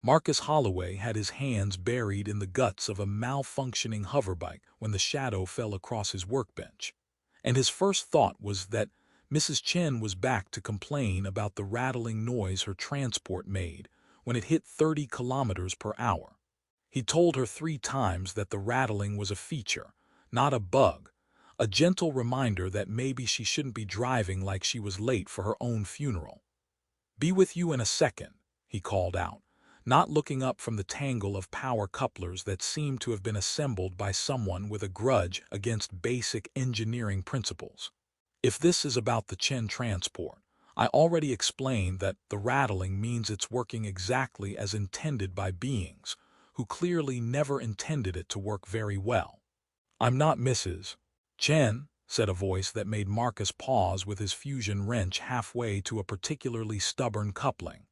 Marcus Holloway had his hands buried in the guts of a malfunctioning hoverbike when the shadow fell across his workbench, and his first thought was that Mrs. Chen was back to complain about the rattling noise her transport made when it hit 30 kilometers per hour. He told her 3 times that the rattling was a feature, not a bug, a gentle reminder that maybe she shouldn't be driving like she was late for her own funeral. "Be with you in a second," he called out, not looking up from the tangle of power couplers that seemed to have been assembled by someone with a grudge against basic engineering principles. "If this is about the Chen transport, I already explained that the rattling means it's working exactly as intended by beings who clearly never intended it to work very well." "I'm not Mrs. Chen," said a voice that made Marcus pause with his fusion wrench halfway to a particularly stubborn coupling.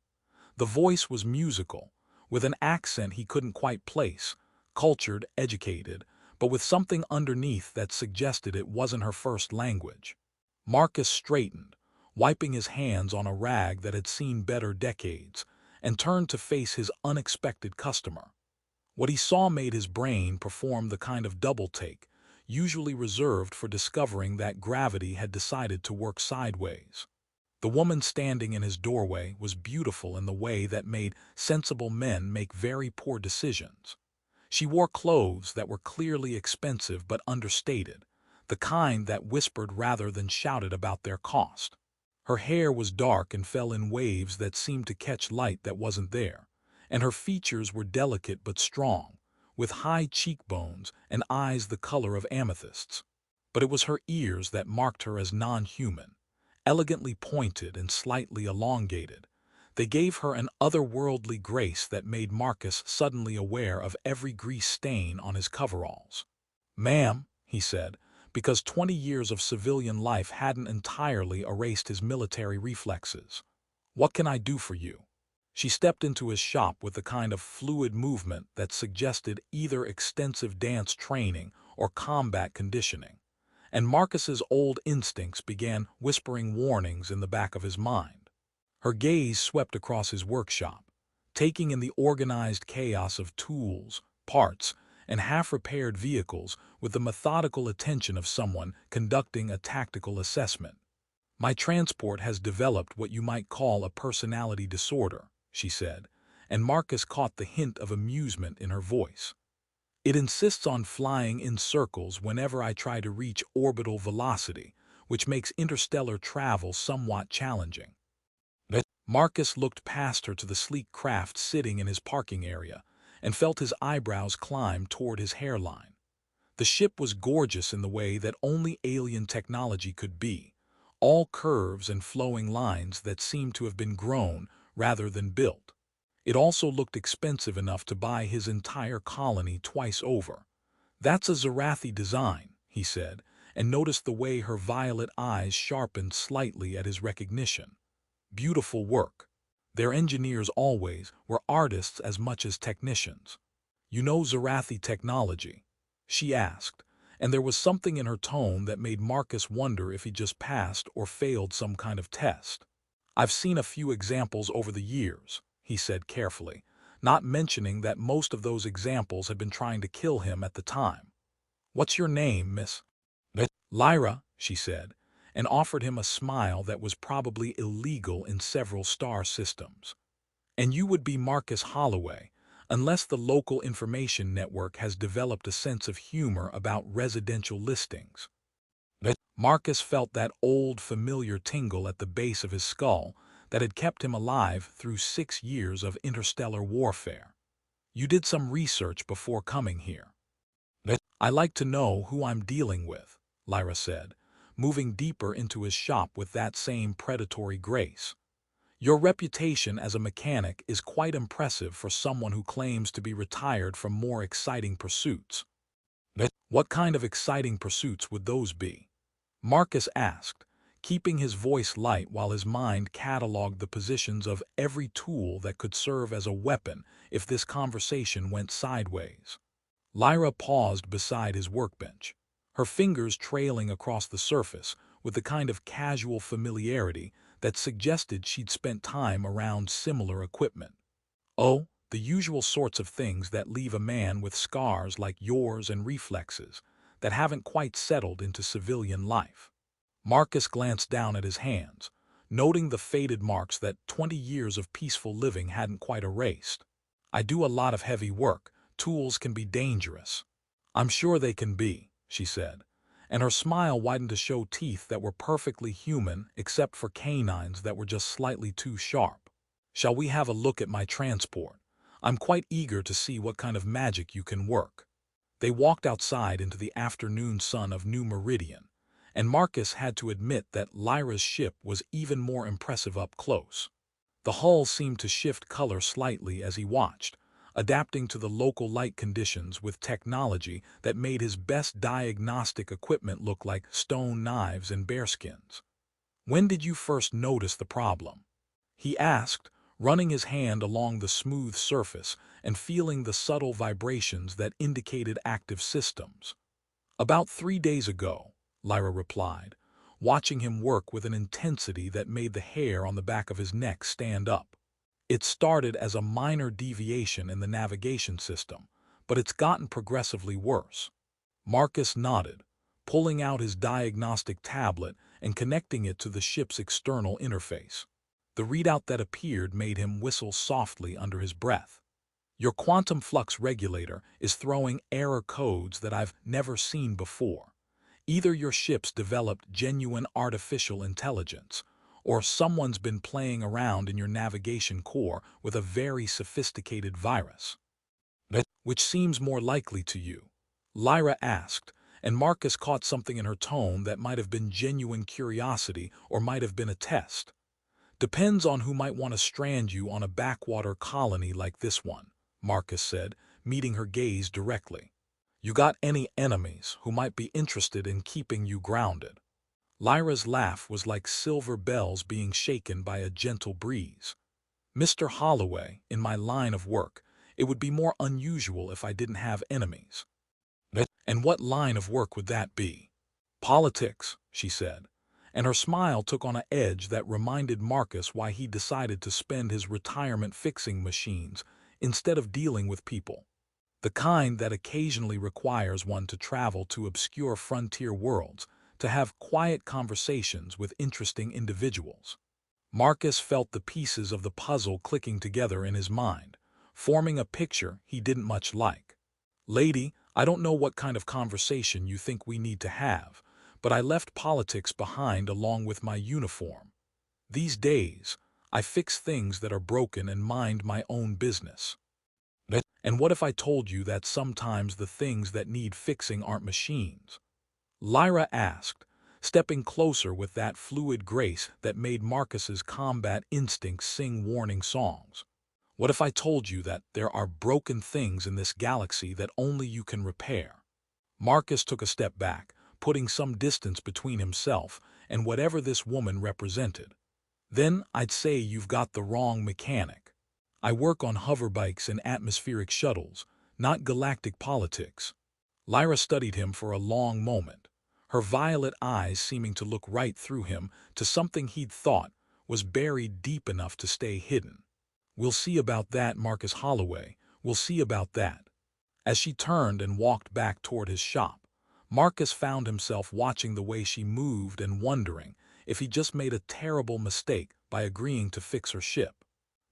The voice was musical, with an accent he couldn't quite place, cultured, educated, but with something underneath that suggested it wasn't her first language. Marcus straightened, wiping his hands on a rag that had seen better decades, and turned to face his unexpected customer. What he saw made his brain perform the kind of double-take usually reserved for discovering that gravity had decided to work sideways. The woman standing in his doorway was beautiful in the way that made sensible men make very poor decisions. She wore clothes that were clearly expensive but understated, the kind that whispered rather than shouted about their cost. Her hair was dark and fell in waves that seemed to catch light that wasn't there, and her features were delicate but strong, with high cheekbones and eyes the color of amethysts. But it was her ears that marked her as non-human, elegantly pointed and slightly elongated. They gave her an otherworldly grace that made Marcus suddenly aware of every grease stain on his coveralls. "Ma'am," he said, because 20 years of civilian life hadn't entirely erased his military reflexes. "What can I do for you?" She stepped into his shop with the kind of fluid movement that suggested either extensive dance training or combat conditioning, and Marcus's old instincts began whispering warnings in the back of his mind. Her gaze swept across his workshop, taking in the organized chaos of tools, parts, and half-repaired vehicles with the methodical attention of someone conducting a tactical assessment. "My transport has developed what you might call a personality disorder," she said, and Marcus caught the hint of amusement in her voice. "It insists on flying in circles whenever I try to reach orbital velocity, which makes interstellar travel somewhat challenging." Marcus looked past her to the sleek craft sitting in his parking area and felt his eyebrows climb toward his hairline. The ship was gorgeous in the way that only alien technology could be, all curves and flowing lines that seemed to have been grown rather than built. It also looked expensive enough to buy his entire colony twice over. "That's a Zarathi design," he said, and noticed the way her violet eyes sharpened slightly at his recognition. "Beautiful work. Their engineers always were artists as much as technicians." "You know Zarathi technology?" she asked, and there was something in her tone that made Marcus wonder if he just passed or failed some kind of test. "I've seen a few examples over the years," he said carefully, not mentioning that most of those examples had been trying to kill him at the time. "What's your name, Miss?" "Lyra," she said, and offered him a smile that was probably illegal in several star systems. "And you would be Marcus Holloway, unless the local information network has developed a sense of humor about residential listings." Marcus felt that old familiar tingle at the base of his skull that had kept him alive through 6 years of interstellar warfare. "You did some research before coming here." "I like to know who I'm dealing with," Lyra said, moving deeper into his shop with that same predatory grace. "Your reputation as a mechanic is quite impressive for someone who claims to be retired from more exciting pursuits." "What kind of exciting pursuits would those be?" Marcus asked, keeping his voice light while his mind cataloged the positions of every tool that could serve as a weapon if this conversation went sideways. Lyra paused beside his workbench, her fingers trailing across the surface with the kind of casual familiarity that suggested she'd spent time around similar equipment. "Oh, The usual sorts of things that leave a man with scars like yours and reflexes that haven't quite settled into civilian life. Marcus glanced down at his hands, noting the faded marks that 20 years of peaceful living hadn't quite erased. I do a lot of heavy work. Tools can be dangerous. I'm sure they can be, she said, and her smile widened to show teeth that were perfectly human except for canines that were just slightly too sharp. Shall we have a look at my transport? I'm quite eager to see what kind of magic you can work. They walked outside into the afternoon sun of New Meridian, and Marcus had to admit that Lyra's ship was even more impressive up close. The hull seemed to shift color slightly as he watched, adapting to the local light conditions with technology that made his best diagnostic equipment look like stone knives and bearskins. When did you first notice the problem? He asked, running his hand along the smooth surface and feeling the subtle vibrations that indicated active systems. About 3 days ago, Lyra replied, watching him work with an intensity that made the hair on the back of his neck stand up. It started as a minor deviation in the navigation system, but it's gotten progressively worse. Marcus nodded, pulling out his diagnostic tablet and connecting it to the ship's external interface. The readout that appeared made him whistle softly under his breath. Your quantum flux regulator is throwing error codes that I've never seen before. Either your ship's developed genuine artificial intelligence, or someone's been playing around in your navigation core with a very sophisticated virus. Which seems more likely to you? Lyra asked, and Marcus caught something in her tone that might have been genuine curiosity or might have been a test. Depends on who might want to strand you on a backwater colony like this one, Marcus said, meeting her gaze directly. You got any enemies who might be interested in keeping you grounded? Lyra's laugh was like silver bells being shaken by a gentle breeze. Mr. Holloway, in my line of work, it would be more unusual if I didn't have enemies. And what line of work would that be? Politics, she said, and her smile took on an edge that reminded Marcus why he decided to spend his retirement fixing machines instead of dealing with people. The kind that occasionally requires one to travel to obscure frontier worlds to have quiet conversations with interesting individuals. Marcus felt the pieces of the puzzle clicking together in his mind, forming a picture he didn't much like. Lady, I don't know what kind of conversation you think we need to have, but I left politics behind along with my uniform. These days, I fix things that are broken and mind my own business. And what if I told you that sometimes the things that need fixing aren't machines? Lyra asked, stepping closer with that fluid grace that made Marcus's combat instincts sing warning songs. What if I told you that there are broken things in this galaxy that only you can repair? Marcus took a step back, putting some distance between himself and whatever this woman represented. Then I'd say you've got the wrong mechanic. I work on hoverbikes and atmospheric shuttles, not galactic politics. Lyra studied him for a long moment, her violet eyes seeming to look right through him to something he'd thought was buried deep enough to stay hidden. We'll see about that, Marcus Holloway. We'll see about that. As she turned and walked back toward his shop, Marcus found himself watching the way she moved and wondering if he just made a terrible mistake by agreeing to fix her ship.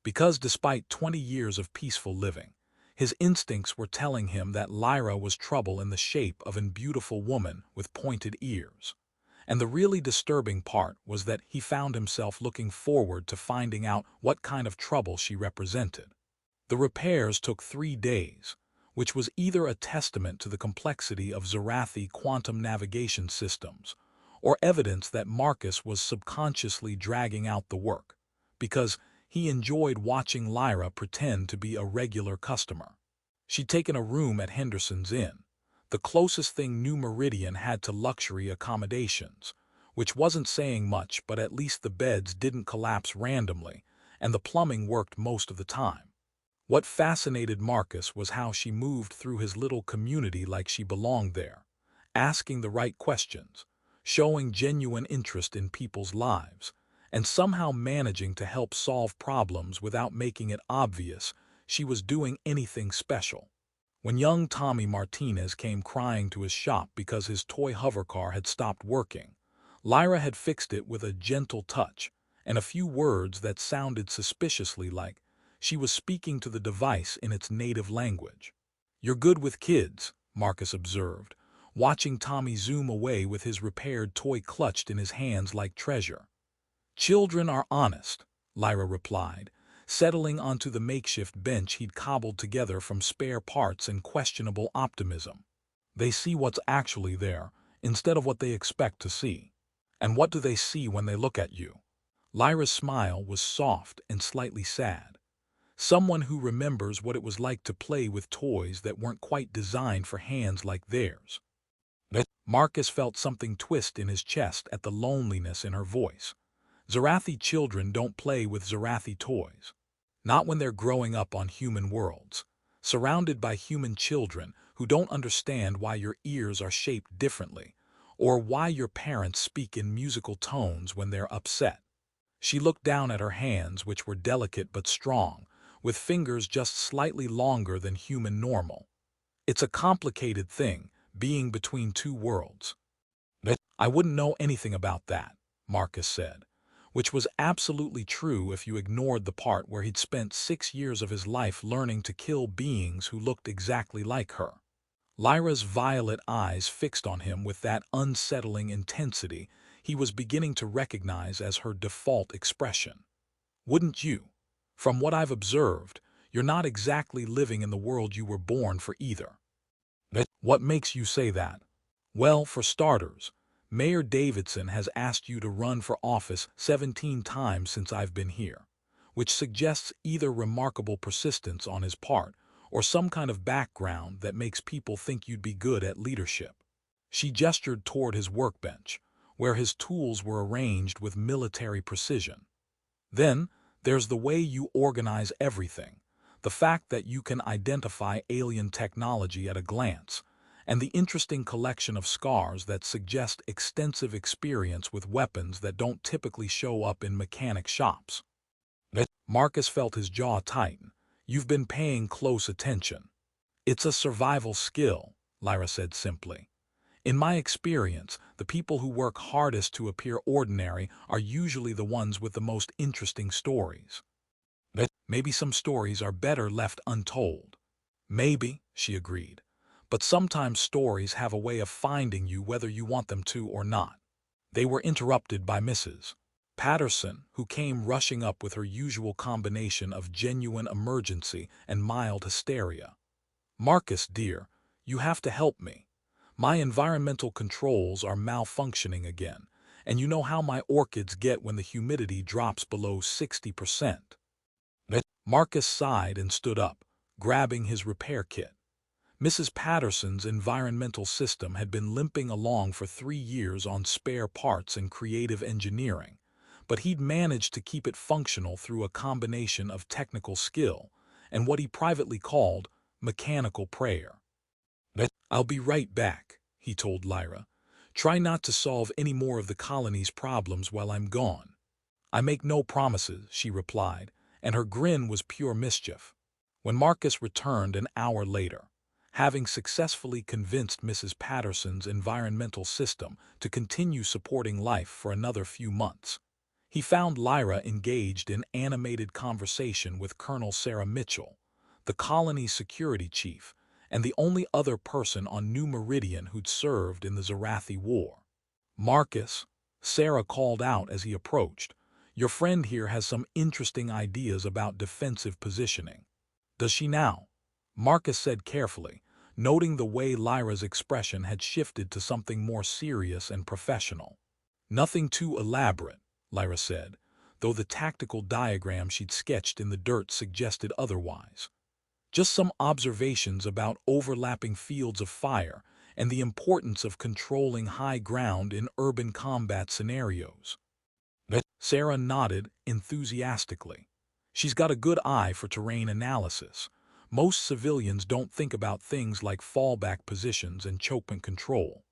Because despite 20 years of peaceful living, his instincts were telling him that Lyra was trouble in the shape of a beautiful woman with pointed ears. And the really disturbing part was that he found himself looking forward to finding out what kind of trouble she represented. The repairs took 3 days, which was either a testament to the complexity of Zarathi quantum navigation systems, or evidence that Marcus was subconsciously dragging out the work, because he enjoyed watching Lyra pretend to be a regular customer. She'd taken a room at Henderson's Inn, the closest thing New Meridian had to luxury accommodations, which wasn't saying much, but at least the beds didn't collapse randomly, and the plumbing worked most of the time. What fascinated Marcus was how she moved through his little community like she belonged there, asking the right questions, showing genuine interest in people's lives, and somehow managing to help solve problems without making it obvious she was doing anything special. When young Tommy Martinez came crying to his shop because his toy hovercar had stopped working, Lyra had fixed it with a gentle touch and a few words that sounded suspiciously like she was speaking to the device in its native language. "You're good with kids," Marcus observed, watching Tommy zoom away with his repaired toy clutched in his hands like treasure. "Children are honest," Lyra replied, settling onto the makeshift bench he'd cobbled together from spare parts and questionable optimism. "They see what's actually there, instead of what they expect to see. And what do they see when they look at you?" Lyra's smile was soft and slightly sad. Someone who remembers what it was like to play with toys that weren't quite designed for hands like theirs. Marcus felt something twist in his chest at the loneliness in her voice. Zarathi children don't play with Zarathi toys. Not when they're growing up on human worlds, surrounded by human children who don't understand why your ears are shaped differently, or why your parents speak in musical tones when they're upset. She looked down at her hands, which were delicate but strong, with fingers just slightly longer than human normal. "It's a complicated thing, being between two worlds." "I wouldn't know anything about that," Marcus said, which was absolutely true if you ignored the part where he'd spent 6 years of his life learning to kill beings who looked exactly like her. Lyra's violet eyes fixed on him with that unsettling intensity he was beginning to recognize as her default expression. "Wouldn't you? From what I've observed, you're not exactly living in the world you were born for either." "What makes you say that?" "Well, for starters, Mayor Davidson has asked you to run for office 17 times since I've been here, which suggests either remarkable persistence on his part or some kind of background that makes people think you'd be good at leadership." She gestured toward his workbench, where his tools were arranged with military precision. "Then, there's the way you organize everything, the fact that you can identify alien technology at a glance, and the interesting collection of scars that suggest extensive experience with weapons that don't typically show up in mechanic shops." Marcus felt his jaw tighten. "You've been paying close attention." "It's a survival skill," Lyra said simply. "In my experience, the people who work hardest to appear ordinary are usually the ones with the most interesting stories." "Maybe some stories are better left untold." "Maybe," she agreed. "But sometimes stories have a way of finding you whether you want them to or not." They were interrupted by Mrs. Patterson, who came rushing up with her usual combination of genuine emergency and mild hysteria. "Marcus, dear, you have to help me. My environmental controls are malfunctioning again, and you know how my orchids get when the humidity drops below 60%. Marcus sighed and stood up, grabbing his repair kit. Mrs. Patterson's environmental system had been limping along for 3 years on spare parts and creative engineering, but he'd managed to keep it functional through a combination of technical skill and what he privately called mechanical prayer. "I'll be right back," he told Lyra. "Try not to solve any more of the colony's problems while I'm gone." "I make no promises," she replied, and her grin was pure mischief. When Marcus returned an hour later, having successfully convinced Mrs. Patterson's environmental system to continue supporting life for another few months, he found Lyra engaged in animated conversation with Colonel Sarah Mitchell, the colony's security chief, and the only other person on New Meridian who'd served in the Zarathi War. "Marcus," Sarah called out as he approached, "your friend here has some interesting ideas about defensive positioning." "Does she now?" Marcus said carefully, noting the way Lyra's expression had shifted to something more serious and professional. "Nothing too elaborate," Lyra said, though the tactical diagram she'd sketched in the dirt suggested otherwise. "Just some observations about overlapping fields of fire and the importance of controlling high ground in urban combat scenarios." Sarah nodded enthusiastically. "She's got a good eye for terrain analysis. Most civilians don't think about things like fallback positions and chokement control."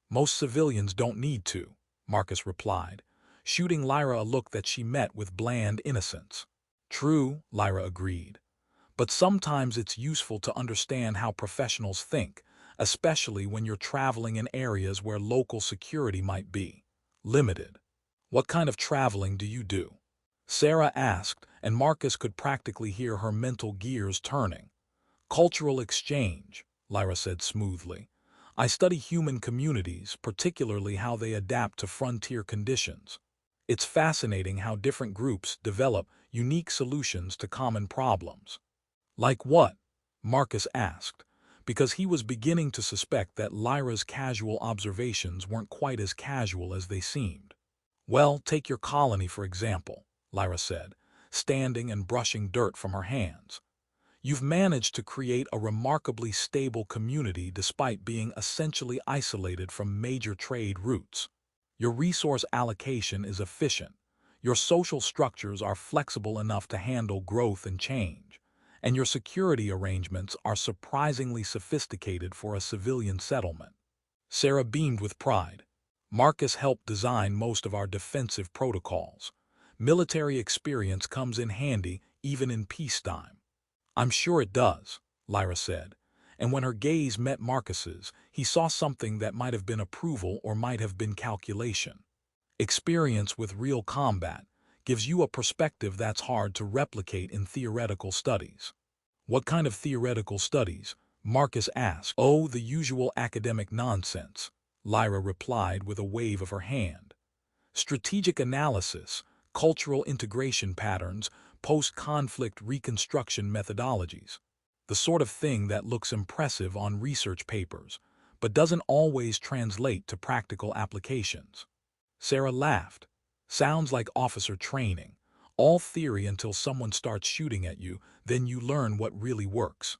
"Most civilians don't need to," Marcus replied, shooting Lyra a look that she met with bland innocence. "True," Lyra agreed. But sometimes it's useful to understand how professionals think, especially when you're traveling in areas where local security might be limited. What kind of traveling do you do? Sarah asked, and Marcus could practically hear her mental gears turning. Cultural exchange, Lyra said smoothly. I study human communities, particularly how they adapt to frontier conditions. It's fascinating how different groups develop unique solutions to common problems. Like what? Marcus asked, because he was beginning to suspect that Lyra's casual observations weren't quite as casual as they seemed. Well, take your colony for example, Lyra said, standing and brushing dirt from her hands. You've managed to create a remarkably stable community despite being essentially isolated from major trade routes. Your resource allocation is efficient. Your social structures are flexible enough to handle growth and change. And your security arrangements are surprisingly sophisticated for a civilian settlement. Sarah beamed with pride. Marcus helped design most of our defensive protocols. Military experience comes in handy even in peacetime. I'm sure it does, Lyra said, and when her gaze met Marcus's, he saw something that might have been approval or might have been calculation. Experience with real combat gives you a perspective that's hard to replicate in theoretical studies. What kind of theoretical studies? Marcus asked. Oh, the usual academic nonsense, Lyra replied with a wave of her hand. Strategic analysis, cultural integration patterns, post-conflict reconstruction methodologies. The sort of thing that looks impressive on research papers, but doesn't always translate to practical applications. Sarah laughed. Sounds like officer training. All theory until someone starts shooting at you, then you learn what really works.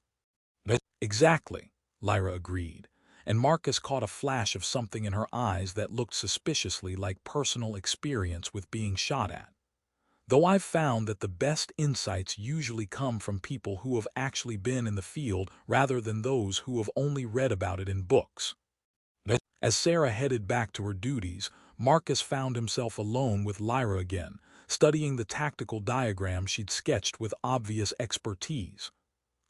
Exactly, Lyra agreed, and Marcus caught a flash of something in her eyes that looked suspiciously like personal experience with being shot at. Though I've found that the best insights usually come from people who have actually been in the field rather than those who have only read about it in books. As Sarah headed back to her duties, Marcus found himself alone with Lyra again, studying the tactical diagram she'd sketched with obvious expertise.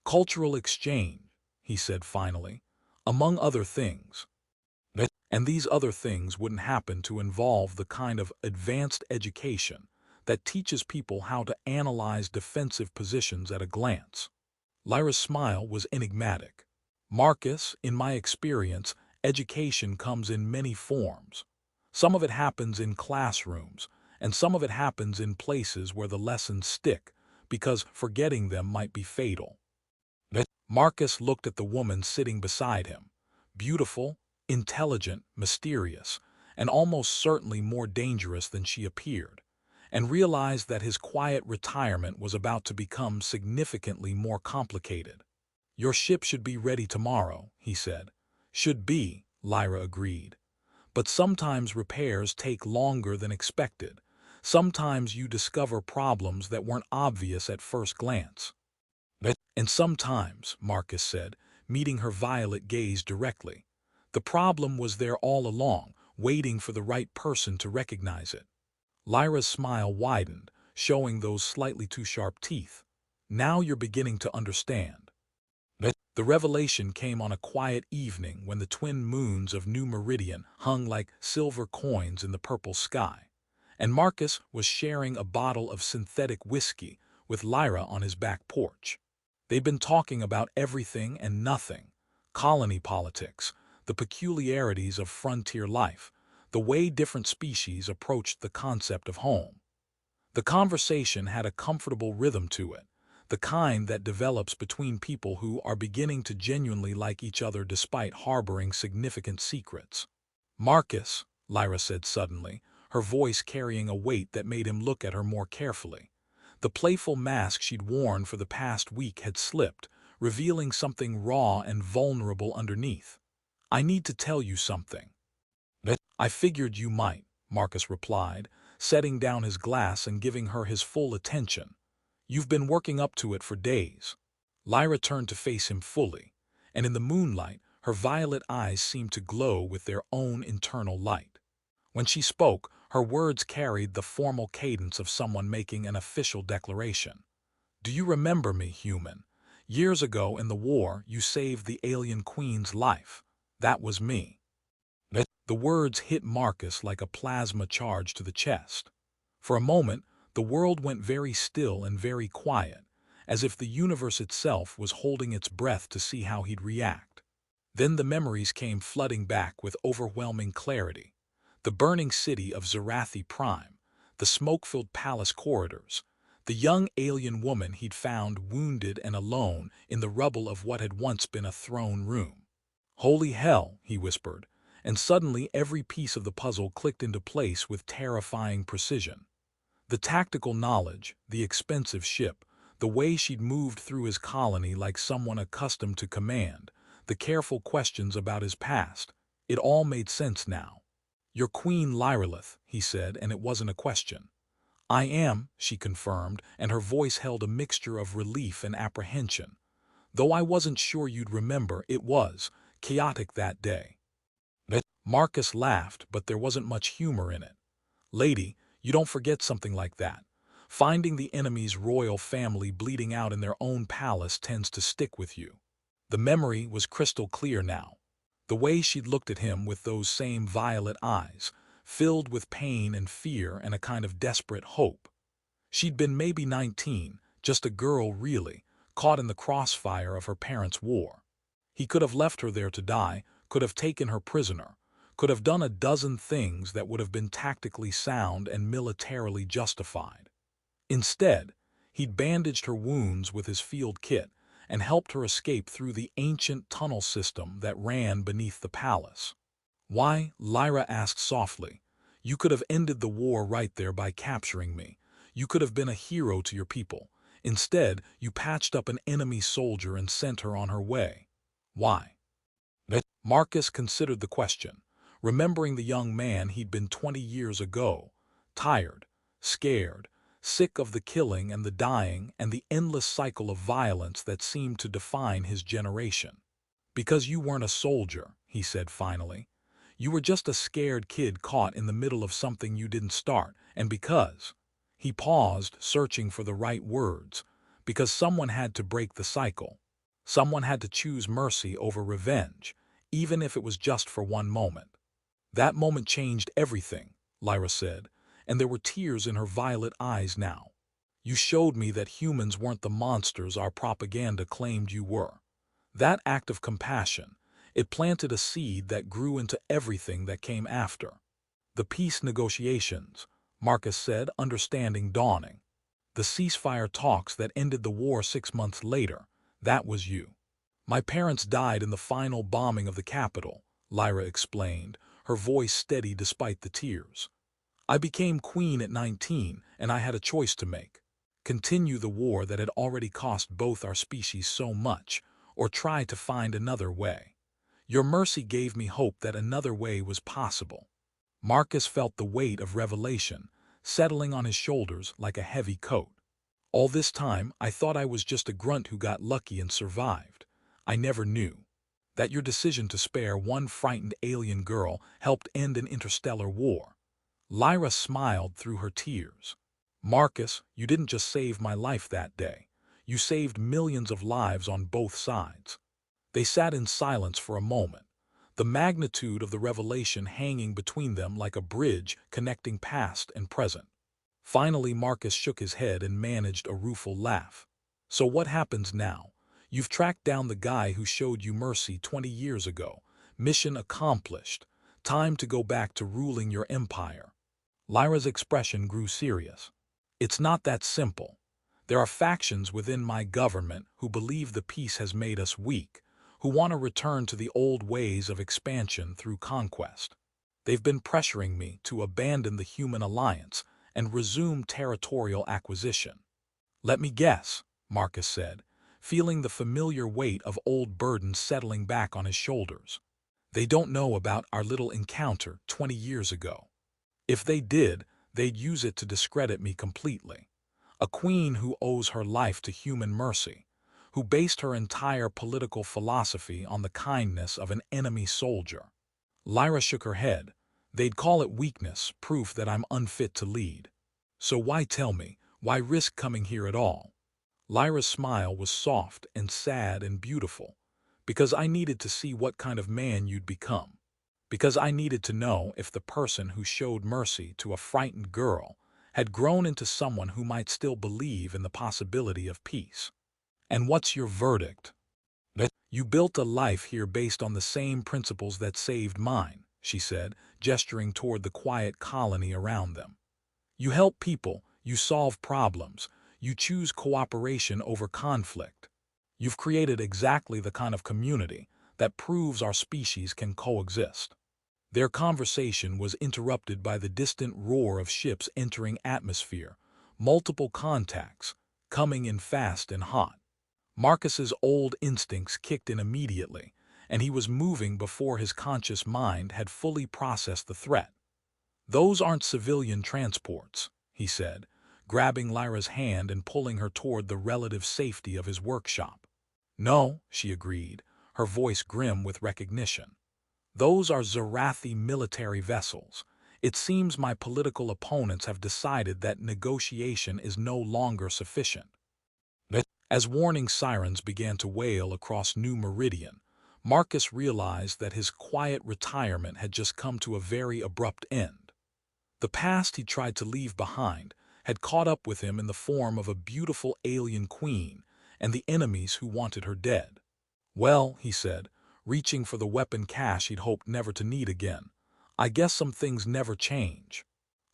Cultural exchange, he said finally, among other things. And these other things wouldn't happen to involve the kind of advanced education that teaches people how to analyze defensive positions at a glance. Lyra's smile was enigmatic. Marcus, in my experience, education comes in many forms. Some of it happens in classrooms, and some of it happens in places where the lessons stick, because forgetting them might be fatal. Marcus looked at the woman sitting beside him. Beautiful, intelligent, mysterious, and almost certainly more dangerous than she appeared, and realized that his quiet retirement was about to become significantly more complicated. Your ship should be ready tomorrow, he said. Should be, Lyra agreed. But sometimes repairs take longer than expected. Sometimes you discover problems that weren't obvious at first glance. And sometimes, Marcus said, meeting her violet gaze directly, the problem was there all along, waiting for the right person to recognize it. Lyra's smile widened, showing those slightly too sharp teeth. Now you're beginning to understand. The revelation came on a quiet evening when the twin moons of New Meridian hung like silver coins in the purple sky, and Marcus was sharing a bottle of synthetic whiskey with Lyra on his back porch. They'd been talking about everything and nothing, colony politics, the peculiarities of frontier life, the way different species approached the concept of home. The conversation had a comfortable rhythm to it, the kind that develops between people who are beginning to genuinely like each other despite harboring significant secrets. Marcus, Lyra said suddenly, her voice carrying a weight that made him look at her more carefully. The playful mask she'd worn for the past week had slipped, revealing something raw and vulnerable underneath. I need to tell you something. I figured you might, Marcus replied, setting down his glass and giving her his full attention. You've been working up to it for days. Lyra turned to face him fully, and in the moonlight, her violet eyes seemed to glow with their own internal light. When she spoke, her words carried the formal cadence of someone making an official declaration. Do you remember me, human? Years ago in the war, you saved the alien queen's life. That was me. The words hit Marcus like a plasma charge to the chest. For a moment, the world went very still and very quiet, as if the universe itself was holding its breath to see how he'd react. Then the memories came flooding back with overwhelming clarity. The burning city of Zarathi Prime, the smoke-filled palace corridors, the young alien woman he'd found wounded and alone in the rubble of what had once been a throne room. "Holy hell," he whispered, and suddenly every piece of the puzzle clicked into place with terrifying precision. The tactical knowledge, the expensive ship, the way she'd moved through his colony like someone accustomed to command, the careful questions about his past, it all made sense now. "You're Queen Lyrillith," he said, and it wasn't a question. "I am," she confirmed, and her voice held a mixture of relief and apprehension. "Though I wasn't sure you'd remember, it was chaotic that day." Marcus laughed, but there wasn't much humor in it. "Lady, you don't forget something like that. Finding the enemy's royal family bleeding out in their own palace tends to stick with you." The memory was crystal clear now. The way she'd looked at him with those same violet eyes, filled with pain and fear and a kind of desperate hope. She'd been maybe 19, just a girl really, caught in the crossfire of her parents' war. He could have left her there to die, could have taken her prisoner, could have done a dozen things that would have been tactically sound and militarily justified. Instead, he'd bandaged her wounds with his field kit and helped her escape through the ancient tunnel system that ran beneath the palace. "Why?" Lyra asked softly. "You could have ended the war right there by capturing me. You could have been a hero to your people. Instead, you patched up an enemy soldier and sent her on her way. Why?" Marcus considered the question, remembering the young man he'd been 20 years ago, tired, scared, sick of the killing and the dying and the endless cycle of violence that seemed to define his generation. "Because you weren't a soldier," he said finally. "You were just a scared kid caught in the middle of something you didn't start, and because—" He paused, searching for the right words. "Because someone had to break the cycle. Someone had to choose mercy over revenge, even if it was just for one moment." "That moment changed everything," Lyra said, and there were tears in her violet eyes now. "You showed me that humans weren't the monsters our propaganda claimed you were. That act of compassion, it planted a seed that grew into everything that came after." "The peace negotiations," Marcus said, understanding dawning. "The ceasefire talks that ended the war 6 months later, that was you." "My parents died in the final bombing of the capital," Lyra explained, her voice steady despite the tears. "I became queen at 19, and I had a choice to make. Continue the war that had already cost both our species so much, or try to find another way. Your mercy gave me hope that another way was possible." Marcus felt the weight of revelation, settling on his shoulders like a heavy coat. "All this time, I thought I was just a grunt who got lucky and survived. I never knew that your decision to spare one frightened alien girl helped end an interstellar war." Lyra smiled through her tears. "Marcus, you didn't just save my life that day. You saved millions of lives on both sides." They sat in silence for a moment, the magnitude of the revelation hanging between them like a bridge connecting past and present. Finally, Marcus shook his head and managed a rueful laugh. "So what happens now? You've tracked down the guy who showed you mercy 20 years ago. Mission accomplished. Time to go back to ruling your empire." Lyra's expression grew serious. "It's not that simple. There are factions within my government who believe the peace has made us weak, who want to return to the old ways of expansion through conquest. They've been pressuring me to abandon the human alliance and resume territorial acquisition." "Let me guess," Marcus said, feeling the familiar weight of old burdens settling back on his shoulders. "They don't know about our little encounter 20 years ago. If they did, they'd use it to discredit me completely. A queen who owes her life to human mercy, who based her entire political philosophy on the kindness of an enemy soldier." Lyra shook her head. "They'd call it weakness, proof that I'm unfit to lead. So why tell me, why risk coming here at all?" Lyra's smile was soft and sad and beautiful. Because I needed to see what kind of man you'd become. Because I needed to know if the person who showed mercy to a frightened girl had grown into someone who might still believe in the possibility of peace. And what's your verdict? That you built a life here based on the same principles that saved mine, she said, gesturing toward the quiet colony around them. You help people, you solve problems, you choose cooperation over conflict. You've created exactly the kind of community that proves our species can coexist. Their conversation was interrupted by the distant roar of ships entering atmosphere, multiple contacts, coming in fast and hot. Marcus's old instincts kicked in immediately, and he was moving before his conscious mind had fully processed the threat. Those aren't civilian transports, he said, grabbing Lyra's hand and pulling her toward the relative safety of his workshop. No, she agreed, her voice grim with recognition. Those are Zarathi military vessels. It seems my political opponents have decided that negotiation is no longer sufficient. As warning sirens began to wail across New Meridian, Marcus realized that his quiet retirement had just come to a very abrupt end. The past he tried to leave behind had caught up with him in the form of a beautiful alien queen and the enemies who wanted her dead. Well, he said, reaching for the weapon cache he'd hoped never to need again, I guess some things never change.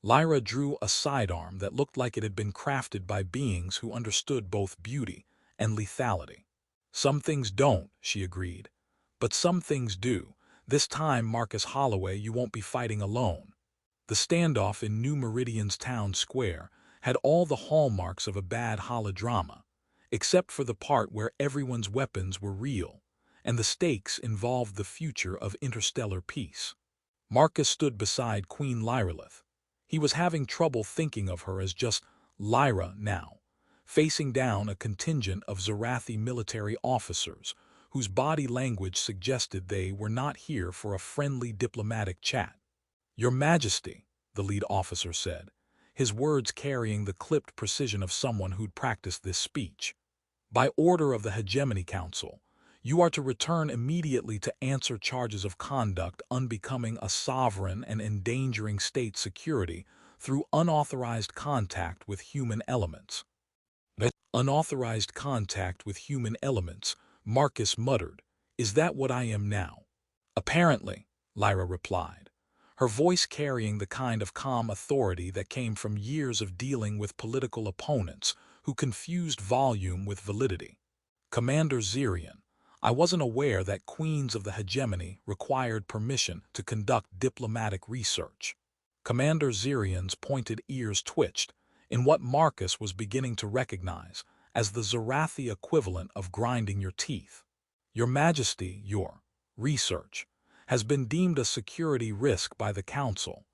Lyra drew a sidearm that looked like it had been crafted by beings who understood both beauty and lethality. Some things don't, she agreed. But some things do. This time, Marcus Holloway, you won't be fighting alone. The standoff in New Meridian's town square had all the hallmarks of a bad holodrama, except for the part where everyone's weapons were real, and the stakes involved the future of interstellar peace. Marcus stood beside Queen Lyrelith. He was having trouble thinking of her as just Lyra now, facing down a contingent of Zarathi military officers whose body language suggested they were not here for a friendly diplomatic chat. Your Majesty, the lead officer said, his words carrying the clipped precision of someone who'd practiced this speech. By order of the Hegemony Council, you are to return immediately to answer charges of conduct unbecoming a sovereign and endangering state security through unauthorized contact with human elements. Unauthorized contact with human elements, Marcus muttered. Is that what I am now? Apparently, Lyra replied, her voice carrying the kind of calm authority that came from years of dealing with political opponents who confused volume with validity. Commander Zirian, I wasn't aware that queens of the hegemony required permission to conduct diplomatic research. Commander Zirian's pointed ears twitched in what Marcus was beginning to recognize as the Zarathi equivalent of grinding your teeth. Your Majesty, your research has been deemed a security risk by the Council.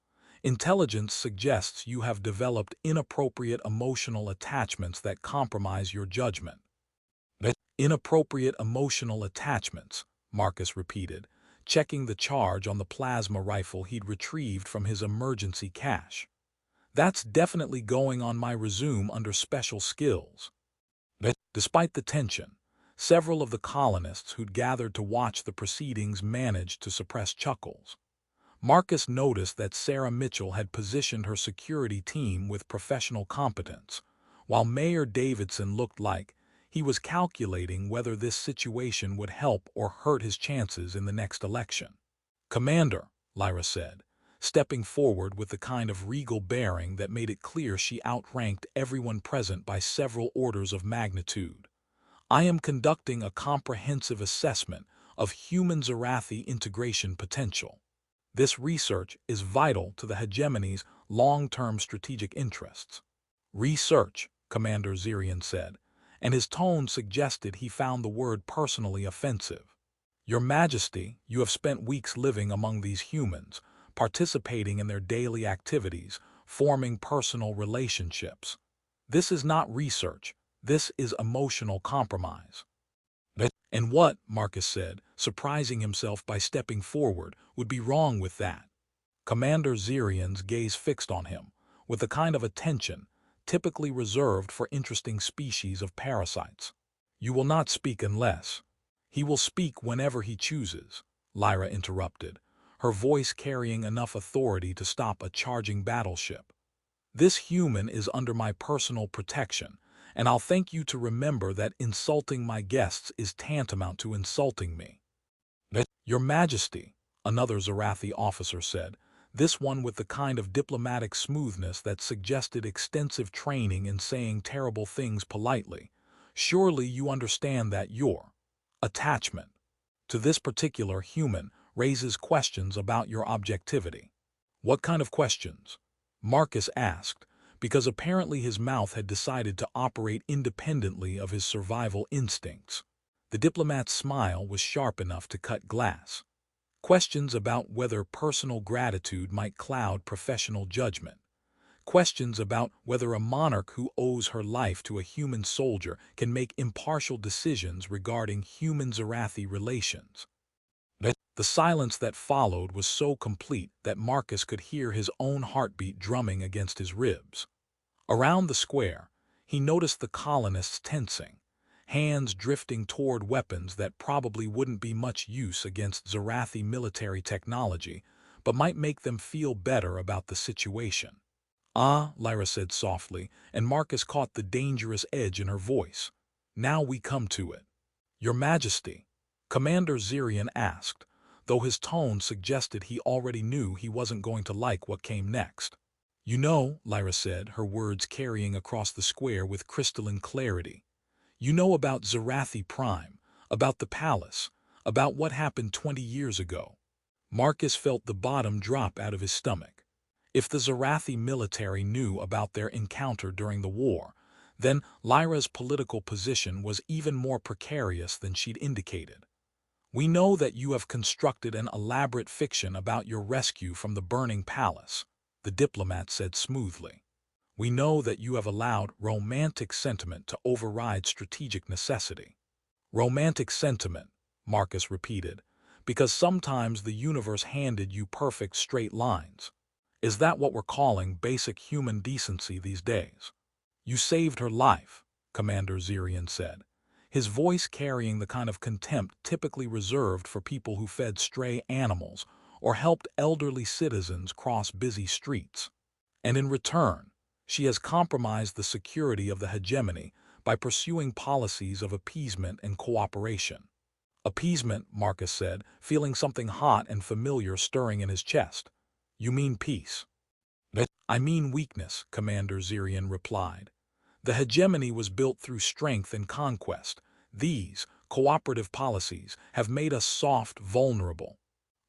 Intelligence suggests you have developed inappropriate emotional attachments that compromise your judgment. Inappropriate emotional attachments, Marcus repeated, checking the charge on the plasma rifle he'd retrieved from his emergency cache. That's definitely going on my resume under special skills. Despite the tension, several of the colonists who'd gathered to watch the proceedings managed to suppress chuckles. Marcus noticed that Sarah Mitchell had positioned her security team with professional competence, while Mayor Davidson looked like he was calculating whether this situation would help or hurt his chances in the next election. Commander, Lyra said, stepping forward with the kind of regal bearing that made it clear she outranked everyone present by several orders of magnitude. I am conducting a comprehensive assessment of human Zarathi integration potential. This research is vital to the hegemony's long-term strategic interests. Research, Commander Zirian said, and his tone suggested he found the word personally offensive. Your Majesty, you have spent weeks living among these humans, participating in their daily activities, forming personal relationships. This is not research, this is emotional compromise. And what, Marcus said, surprising himself by stepping forward, would be wrong with that? Commander Zirian's gaze fixed on him, with a kind of attention, typically reserved for interesting species of parasites. You will not speak unless. He will speak whenever he chooses, Lyra interrupted, her voice carrying enough authority to stop a charging battleship. This human is under my personal protection, and I'll thank you to remember that insulting my guests is tantamount to insulting me. Your Majesty, another Zarathi officer said, this one with the kind of diplomatic smoothness that suggested extensive training in saying terrible things politely. Surely you understand that your attachment to this particular human raises questions about your objectivity. What kind of questions? Marcus asked, because apparently his mouth had decided to operate independently of his survival instincts. The diplomat's smile was sharp enough to cut glass. Questions about whether personal gratitude might cloud professional judgment. Questions about whether a monarch who owes her life to a human soldier can make impartial decisions regarding human-Zarathi relations. The silence that followed was so complete that Marcus could hear his own heartbeat drumming against his ribs. Around the square, he noticed the colonists tensing, hands drifting toward weapons that probably wouldn't be much use against Zarathi military technology, but might make them feel better about the situation. Ah, Lyra said softly, and Marcus caught the dangerous edge in her voice. Now we come to it. Your Majesty, Commander Zirian asked, though his tone suggested he already knew he wasn't going to like what came next. You know, Lyra said, her words carrying across the square with crystalline clarity. You know about Zarathi Prime, about the palace, about what happened 20 years ago. Marcus felt the bottom drop out of his stomach. If the Zarathi military knew about their encounter during the war, then Lyra's political position was even more precarious than she'd indicated. We know that you have constructed an elaborate fiction about your rescue from the burning palace, the diplomat said smoothly. We know that you have allowed romantic sentiment to override strategic necessity. Romantic sentiment, Marcus repeated, because sometimes the universe handed you perfect straight lines. Is that what we're calling basic human decency these days? You saved her life, Commander Zirian said, his voice carrying the kind of contempt typically reserved for people who fed stray animals or helped elderly citizens cross busy streets. And in return, she has compromised the security of the hegemony by pursuing policies of appeasement and cooperation. Appeasement, Marcus said, feeling something hot and familiar stirring in his chest. You mean peace? I mean weakness, Commander Zirian replied. The hegemony was built through strength and conquest. These cooperative policies have made us soft, vulnerable.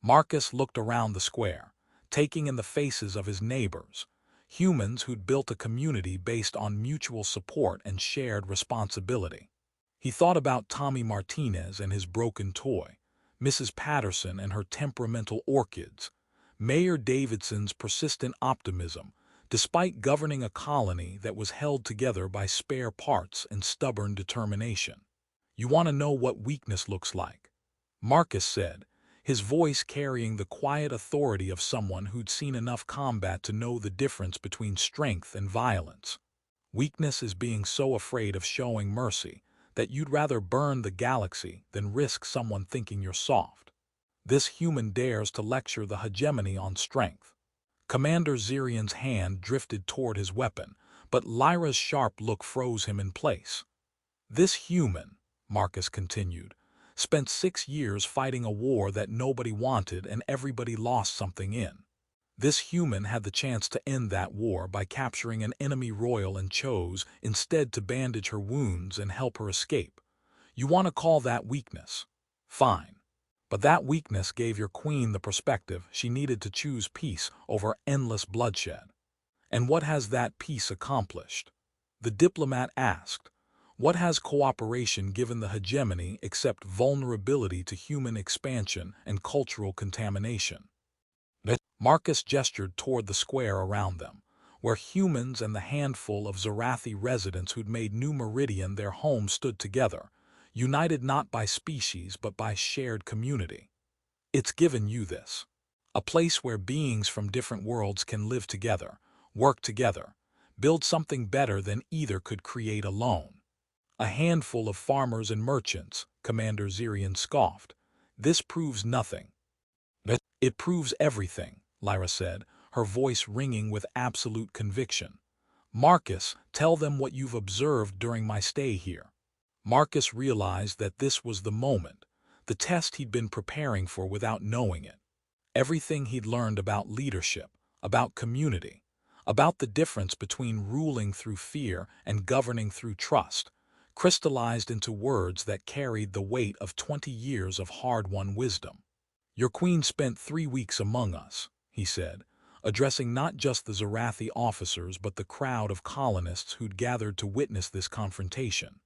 Marcus looked around the square, taking in the faces of his neighbors, humans who'd built a community based on mutual support and shared responsibility. He thought about Tommy Martinez and his broken toy, Mrs. Patterson and her temperamental orchids, Mayor Davidson's persistent optimism, despite governing a colony that was held together by spare parts and stubborn determination. You want to know what weakness looks like? Marcus said, his voice carrying the quiet authority of someone who'd seen enough combat to know the difference between strength and violence. Weakness is being so afraid of showing mercy that you'd rather burn the galaxy than risk someone thinking you're soft. This human dares to lecture the hegemony on strength. Commander Zirian's hand drifted toward his weapon, but Lyra's sharp look froze him in place. This human, Marcus continued, spent 6 years fighting a war that nobody wanted and everybody lost something in. This human had the chance to end that war by capturing an enemy royal and chose instead to bandage her wounds and help her escape. You want to call that weakness? Fine. But that weakness gave your queen the perspective she needed to choose peace over endless bloodshed. And what has that peace accomplished? The diplomat asked. What has cooperation given the hegemony except vulnerability to human expansion and cultural contamination? Marcus gestured toward the square around them, where humans and the handful of Zarathi residents who'd made New Meridian their home stood together, united not by species but by shared community. It's given you this. A place where beings from different worlds can live together, work together, Build something better than either could create alone. A handful of farmers and merchants, Commander Zirian scoffed. This proves nothing. It proves everything, Lyra said, her voice ringing with absolute conviction. Marcus, tell them what you've observed during my stay here. Marcus realized that this was the moment, the test he'd been preparing for without knowing it. Everything he'd learned about leadership, about community, about the difference between ruling through fear and governing through trust, crystallized into words that carried the weight of 20 years of hard-won wisdom. Your queen spent 3 weeks among us, he said, addressing not just the Zarathi officers but the crowd of colonists who'd gathered to witness this confrontation.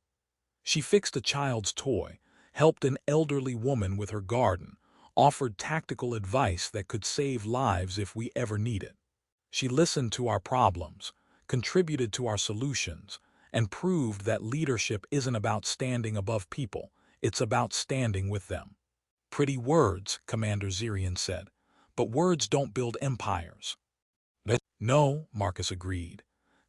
She fixed a child's toy, helped an elderly woman with her garden, offered tactical advice that could save lives if we ever need it. She listened to our problems, contributed to our solutions, and proved that leadership isn't about standing above people, it's about standing with them. Pretty words, Commander Zirian said, but words don't build empires. No, Marcus agreed.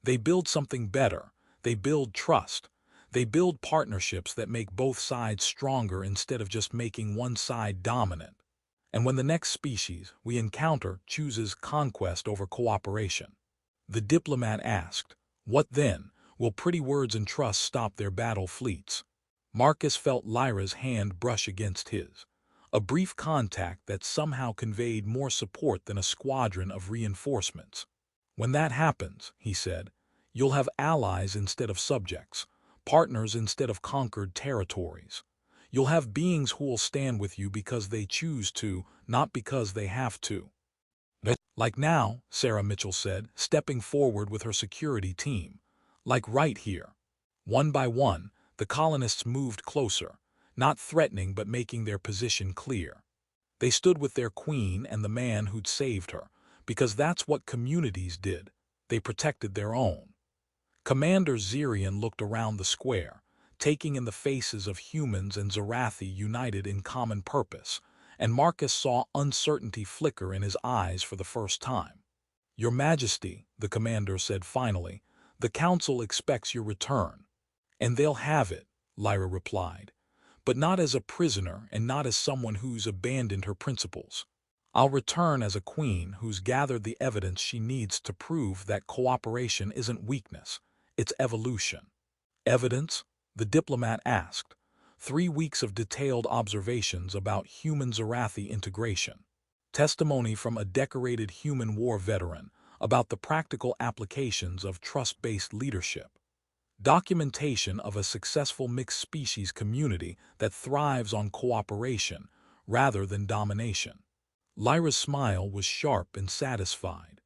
They build something better. They build trust. They build partnerships that make both sides stronger instead of just making one side dominant. And when the next species we encounter chooses conquest over cooperation, the diplomat asked, what then? Will pretty words and trust stop their battle fleets? Marcus felt Lyra's hand brush against his. A brief contact that somehow conveyed more support than a squadron of reinforcements. When that happens, he said, you'll have allies instead of subjects, partners instead of conquered territories. You'll have beings who will stand with you because they choose to, not because they have to. Like now, Sarah Mitchell said, stepping forward with her security team. Like right here. One by one, the colonists moved closer, not threatening but making their position clear. They stood with their queen and the man who'd saved her, because that's what communities did. They protected their own. Commander Zirian looked around the square, taking in the faces of humans and Zarathi united in common purpose, and Marcus saw uncertainty flicker in his eyes for the first time. Your Majesty, the commander said finally, the council expects your return. And they'll have it, Lyra replied, but not as a prisoner and not as someone who's abandoned her principles. I'll return as a queen who's gathered the evidence she needs to prove that cooperation isn't weakness, it's evolution. Evidence? The diplomat asked. 3 weeks of detailed observations about human Zarathi integration. Testimony from a decorated human war veteran about the practical applications of trust-based leadership. Documentation of a successful mixed-species community that thrives on cooperation rather than domination. Lyra's smile was sharp and satisfied.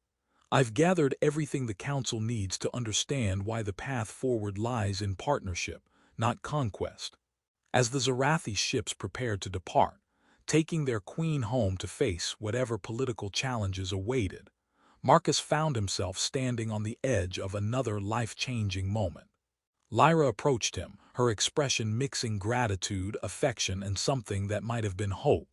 I've gathered everything the council needs to understand why the path forward lies in partnership, not conquest. As the Zarathi ships prepared to depart, taking their queen home to face whatever political challenges awaited, Marcus found himself standing on the edge of another life-changing moment. Lyra approached him, her expression mixing gratitude, affection, and something that might have been hope.